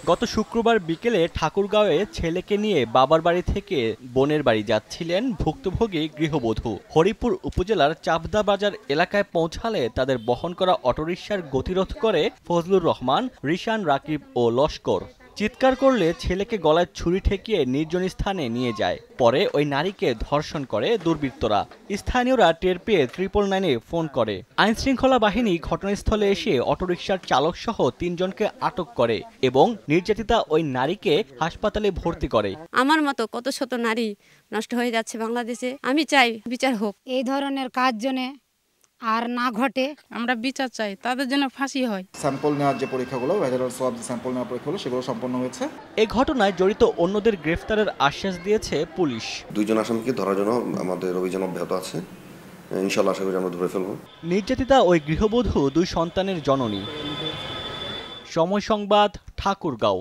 গত শুক্রবার বিকেলে ঠাকুরগাঁওয়ে ছেলেকে নিয়ে বাবার বাড়ি থেকে বোনের বাড়ি যাচ্ছিলেন ভুক্তভোগী গৃহবধূ। হরিপুর উপজেলার চাপদা বাজার এলাকায় পৌঁছালে তাদের বহন করা অটোরিকশার গতিরোধ করে ফজলুর রহমান, রিশান, রাকিব ও লস্কর। চিৎকার করলে ছেলেকে গলায় ছুরি ঠেকিয়ে নির্জন স্থানে নিয়ে যায়। পরে ওই নারীকে ধর্ষণ করে দুর্বৃত্তরা। স্থানীয়রা টের পেয়ে 999-এ ফোন করে। আইনশৃঙ্খলা বাহিনী ঘটনাস্থলে এসে অটোরিকশার চালক সহ 3 জনকে আটক করে এবং নির্যাতিতা ওই নারীকে হাসপাতালে ভর্তি করে। আমার মতো কত শত নারী নষ্ট হয়ে যাচ্ছে বাংলাদেশে। আমি চাই বিচার হোক। এই ধরনের কাজ জন্য আর না ঘটে, আমরা বিচার চাই, তাদের জন্য ফাঁসি হয়। স্যাম্পল নেওয়ার যে পরীক্ষাগুলো, ভেজাল সোয়াব স্যাম্পল নেওয়ার পরীক্ষাগুলো, সেগুলো সম্পন্ন হয়েছে। এই ঘটনায় জড়িত অন্যদের গ্রেফতারের আশ্বাস দিয়েছে পুলিশ। 2 জন আসামিকে ধরার জন্য আমাদের অভিযান অব্যাহত আছে। ইনশাআল্লাহ আশা করি আমরা ধরে ফেলব। নির্যাতিতা ওই গৃহবধূ 2 সন্তানের জননী। সময় সংবাদ, ঠাকুরগাঁও।